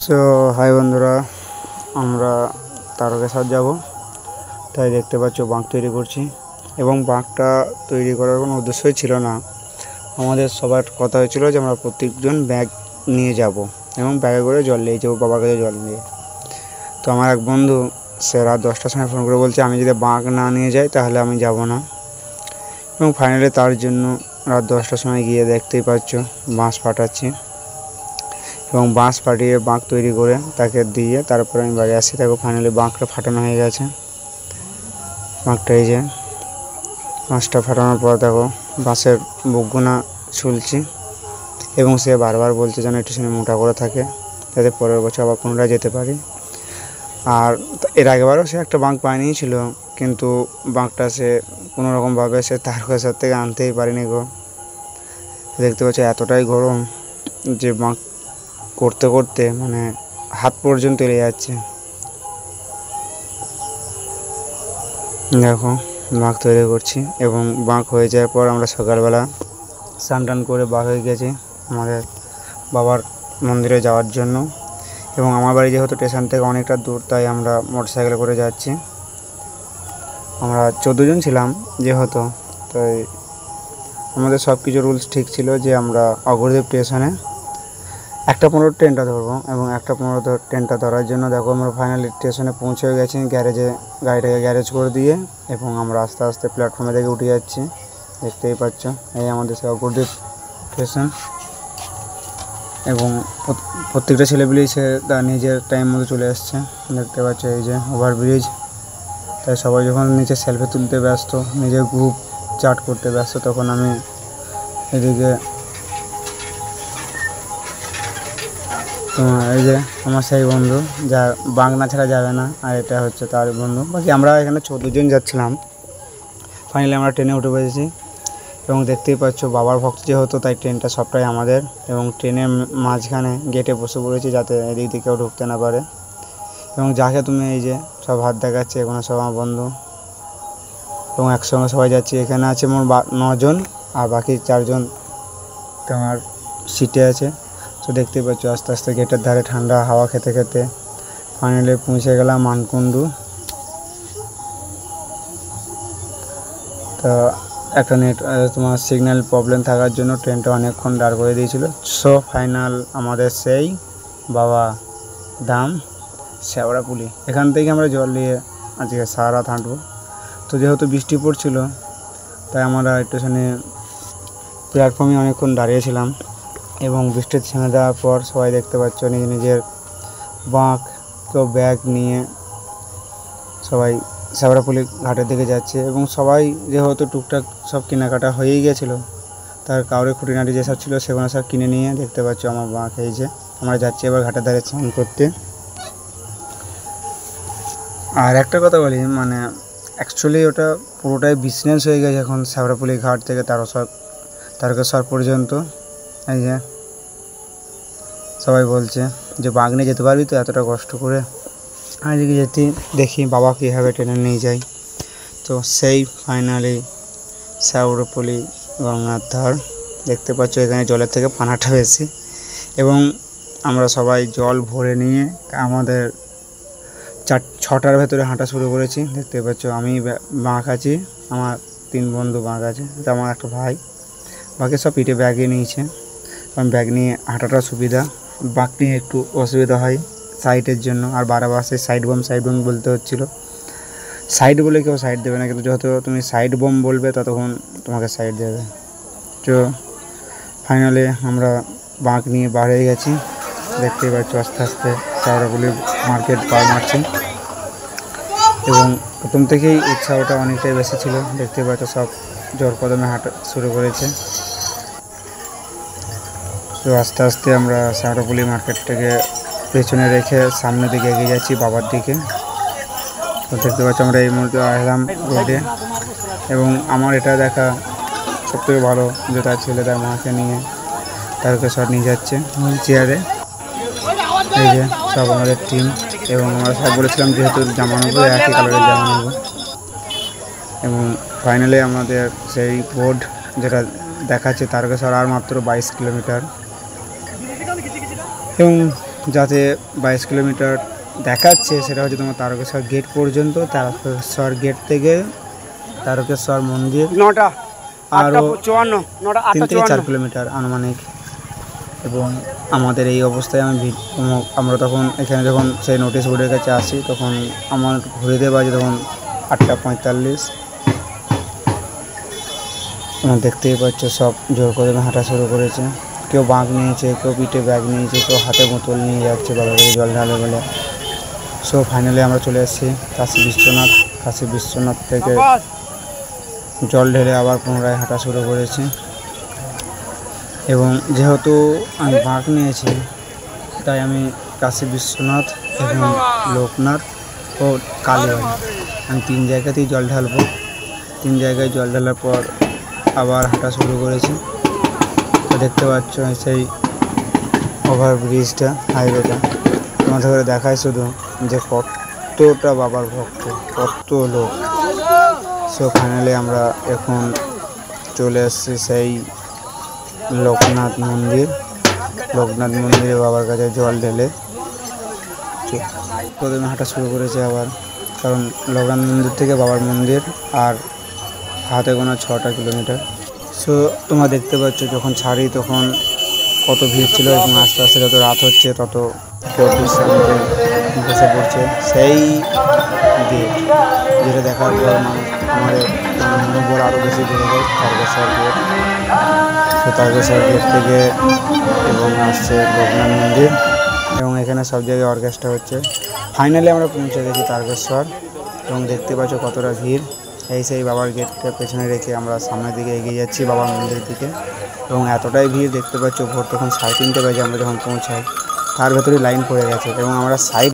So high বন্ধুরা, আমরা তারকেশ্বর যাব। তাই দেখতে পাচ্ছ বাঁক তৈরি করছি, এবং বাঁকটা তৈরি করার কোনো উদ্দেশ্যই ছিল না। আমাদের সবার কথা হয়েছিল যে আমরা প্রত্যেকজন ব্যাগ নিয়ে যাব এবং ব্যাগে করে জল নিয়ে যাবো, বাবার কাছে জল নিয়ে। তো আমার এক বন্ধু সে রাত 10টার সময় ফোন করে বলছে আমি যদি বাঁক না নিয়ে যাই তাহলে আমি যাব না। এবং ফাইনালি তার জন্য রাত 10টার সময় গিয়ে দেখতেই পাচ্ছ বাঁশ ফাটাচ্ছি, এবং বাঁশ ফাটিয়ে বাঁক তৈরি করে তাকে দিয়ে তারপরে আমি বাড়ি আসি। দেখো ফাইনালি বাঁকটা ফাটানো হয়ে গেছে। বাঁকটা এই যে বাঁশটা ফাটানোর পর দেখো বাঁশের বুকগুনা ছুলছি, এবং সে বারবার বলছে যেন একটু শুনে মোটা করে থাকে, যাতে পরের বছর আবার পুনরায় যেতে পারি। আর এর আগেবারও সে একটা বাঁক বানিয়েছিল, কিন্তু বাঁকটা সে কোনোরকমভাবে সে তারকেশ্বর থেকে আনতেই পারিনি গো। দেখতে পাচ্ছি এতটাই গরম যে বাঁক করতে করতে মানে হাত পর্যন্ত এড়ে যাচ্ছে। দেখো বাঁক তৈরি করছি, এবং বাঁক হয়ে যাওয়ার পর আমরা সকালবেলা স্নান টান করে বার হয়ে গেছি আমাদের বাবার মন্দিরে যাওয়ার জন্য। এবং আমার বাড়ি যেহেতু স্টেশন থেকে অনেকটা দূর, তাই আমরা মোটরসাইকেল করে যাচ্ছি। আমরা 14 জন ছিলাম যেহেতু, তাই আমাদের সব কিছু রুলস ঠিক ছিল যে আমরা অগ্রদীপ স্টেশনে 1:15 ট্রেনটা ধরবো, এবং 1:15 ট্রেনটা ধরার জন্য দেখো আমরা ফাইনালি স্টেশনে পৌঁছে গেছি। গ্যারেজে গাড়িটাকে গ্যারেজ করে দিয়ে, এবং আমরা আস্তে আস্তে প্ল্যাটফর্মে থেকে উঠে যাচ্ছি। দেখতেই পাচ্ছ এই আমাদের সেই অগ্রদীপ স্টেশন, এবং প্রত্যেকটা ছেলেপিলেই সে তার নিজের টাইম মতো চলে আসছে। দেখতে পাচ্ছ এই যে ওভারব্রিজ, তাই সবাই যখন নিচে সেলফি তুলতে ব্যস্ত, নিজের গ্রুপ চার্ট করতে ব্যস্ত, তখন আমি এদিকে তোমার এই যে আমার সেই বন্ধু যা বাংলা ছাড়া যাবে না, আর এটা হচ্ছে তার বন্ধু। বাকি আমরা এখানে 14 জন যাচ্ছিলাম। ফাইনালি আমরা ট্রেনে উঠে পড়েছি, এবং দেখতেই পাচ্ছ বাবার ভক্ত যেহেতু, তাই ট্রেনটা সবটাই আমাদের। এবং ট্রেনের মাঝখানে গেটে বসে পড়েছি যাতে এদিক দিকেও ঢুকতে না পারে। এবং যাকে তুমি এই যে সব হাত দেখাচ্ছে, এখানে সব আমার বন্ধু, এবং একসঙ্গে সবাই যাচ্ছি। এখানে আছে মোট 9 জন, আর বাকি 4 জন তোমার সিটে আছে। তো দেখতেই পাচ্ছ আস্তে আস্তে গেটের ধারে ঠান্ডা হাওয়া খেতে খেতে ফাইনালি পৌঁছে গেলাম মানকুণ্ডু। তো একটা তোমার সিগন্যাল প্রবলেম থাকার জন্য ট্রেনটা অনেকক্ষণ দাঁড় করে দিয়েছিল। সো ফাইনাল আমাদের সেই বাবা ধাম শেওড়াপুলি, এখান থেকে আমরা জল নিয়ে আজকে সারা রাত হাঁটবো। তো যেহেতু বৃষ্টি পড়ছিল, তাই আমরা স্টেশনে প্ল্যাটফর্মে অনেকক্ষণ দাঁড়িয়েছিলাম, এবং বৃষ্টি থেমে দেওয়ার পর সবাই দেখতে পাচ্ছ নিজের বাঁক তো ব্যাগ নিয়ে সবাই শেওড়াপুলি ঘাটের দিকে যাচ্ছে। এবং সবাই যেহেতু টুকটাক সব কেনাকাটা হয়েই গেছিলো, তার কাউরে খুঁটিনাটি যেসব ছিল সেগুলো সব কিনে নিয়ে দেখতে পাচ্ছ আমার বাঁক এই যে আমরা যাচ্ছি এবার ঘাটের ধারে স্নান করতে। আর একটা কথা বলি, মানে অ্যাকচুয়ালি ওটা পুরোটাই বিজনেস হয়ে গেছে এখন, শেওড়াপুলি ঘাট থেকে তারকেশ্বর পর্যন্ত। এই যে সবাই বলছে যে বাঁক নিয়ে যেতে পারবি তো এতটা কষ্ট করে। আজকে যেতে দেখি বাবা কীভাবে ট্রেনে নিয়ে যায়। তো সেই ফাইনালি শেওড়াপুলি গঙ্গার ধার দেখতে পাচ্ছ, এখানে জলের থেকে পানাটা বেশি। এবং আমরা সবাই জল ভরে নিয়ে আমাদের 6টার ভেতরে হাঁটা শুরু করেছি। দেখতে পাচ্ছ আমি বাঁক আছি, আমার 3 বন্ধু বাঁক আছে, আমার একটা ভাই, বাকি সব পিঠে ব্যাগে নিয়েছে। কারণ ব্যাগ নিয়ে হাঁটাটা সুবিধা, বাঁক নিয়ে একটু অসুবিধা হয় সাইডের জন্য। আর বারবার সেই সাইড বম বলতে হচ্ছিলো। সাইড বলে কেউ সাইড দেবে না, কিন্তু যত তুমি সাইড বম বলবে ততক্ষণ তোমাকে সাইড দেবে। তো ফাইনালি আমরা বাঁক নিয়ে বার হয়ে গেছি। দেখতেই পাচ্ছ আস্তে আস্তে শেওড়াপুলি মার্কেট পার মারছি, এবং প্রথম থেকেই উৎসাহটা অনেকটাই বেশি ছিল। দেখতে পাচ্ছ সব জোর কদমে হাঁটা শুরু করেছে। তো আস্তে আস্তে আমরা শেওড়াপুলি মার্কেটটাকে পেছনে রেখে সামনের দিকে এগিয়ে যাচ্ছি বাবার দিকে। তো দেখতে পাচ্ছ আমরা এই মুহূর্তে আসলাম রোডে, এবং আমার এটা দেখা সবথেকে ভালো যে তার ছেলে তার মাকে নিয়ে তারকেশ্বর নিয়ে যাচ্ছে হুইল চেয়ারে। এই যে সব আমাদের টিম, এবং আমরা সব বলেছিলাম যেহেতু জামা নেবো একই কালারের জামা নেবো। এবং ফাইনালি আমাদের সেই বোর্ড যেটা দেখাচ্ছে তারকেশ্বর আর মাত্র 22 কিলোমিটার। এবং যাতে 22 কিলোমিটার দেখাচ্ছে সেটা হচ্ছে তোমার তারকেশ্বর গেট পর্যন্ত। তারকেশ্বর গেট থেকে তারকেশ্বর মন্দির আরও 3 থেকে 4 কিলোমিটার আনুমানিক। এবং আমাদের এই অবস্থায় আমরা তখন এখানে যখন সেই নোটিশ বোর্ডের কাছে আসি তখন আমার ঘুরিতে বাজে তখন 8:45। তোমরা দেখতেই পাচ্ছ সব জোর করে হাঁটা শুরু করেছে। কেউ বাঁক নিয়েছে, কেউ পিঠে ব্যাগ নিয়েছে, কেউ হাতে বোতল নিয়ে যাচ্ছে বাবা করে জল ঢালে বলে। সো ফাইনালি আমরা চলে এসেছি কাশী বিশ্বনাথ। কাশী বিশ্বনাথ থেকে জল ঢেলে আবার পুনরায় হাঁটা শুরু করেছি। এবং যেহেতু আমি বাঁক নিয়েছি তাই আমি কাশী বিশ্বনাথ এবং লোকনাথ ও কালীবাড়ি আমি 3 জায়গাতেই জল ঢালবো। 3 জায়গায় জল ঢালার পর আবার হাঁটা শুরু করেছি। তো দেখতে পাচ্ছ সেই ওভারব্রিজটা, হাইওয়েটা তোমাদের করে দেখায় শুধু যে কতটা বাবার ভক্ত, কত লোক। সো ফাইনালি আমরা এখন চলে এসেছি সেই লোকনাথ মন্দির। লোকনাথ মন্দিরে বাবার কাছে জল ঢেলে প্রথমে হাঁটা শুরু করেছে আবার, কারণ লোকনাথ মন্দির থেকে বাবার মন্দির আর হাতে গোনা 6টা কিলোমিটার। সো তোমরা দেখতে পাচ্ছ যখন ছাড়ি তখন কত ভিড় ছিল এবং আস্তে আস্তে যত রাত হচ্ছে তত কেউ বিশ্রান্তি বসে পড়ছে। সেই গেট যেটা দেখার পর আমাদের মনোবল আরও বেশি বেড়ে যায়। তারকেশ্বর গেট, তো তারকেশ্বর গেট থেকে এবং আসছে লোকনাথ মন্দির এবং এখানে সব জায়গায় অর্কেস্ট্রা হচ্ছে। ফাইনালি আমরা পৌঁছে গেছি তারকেশ্বর এবং দেখতে পাচ্ছ কতটা ভিড়। সেই বাবার গেটটা পেছনে রেখে আমরা সামনের দিকে এগিয়ে যাচ্ছি বাবার মন্দিরের দিকে। এবং এতটাই ভিড় দেখতে পাচ্ছ, ভোর তখন 3:30 বাজে আমরা যখন পৌঁছাই তার ভেতরেই লাইন পড়ে গেছে এবং আমরা সাইড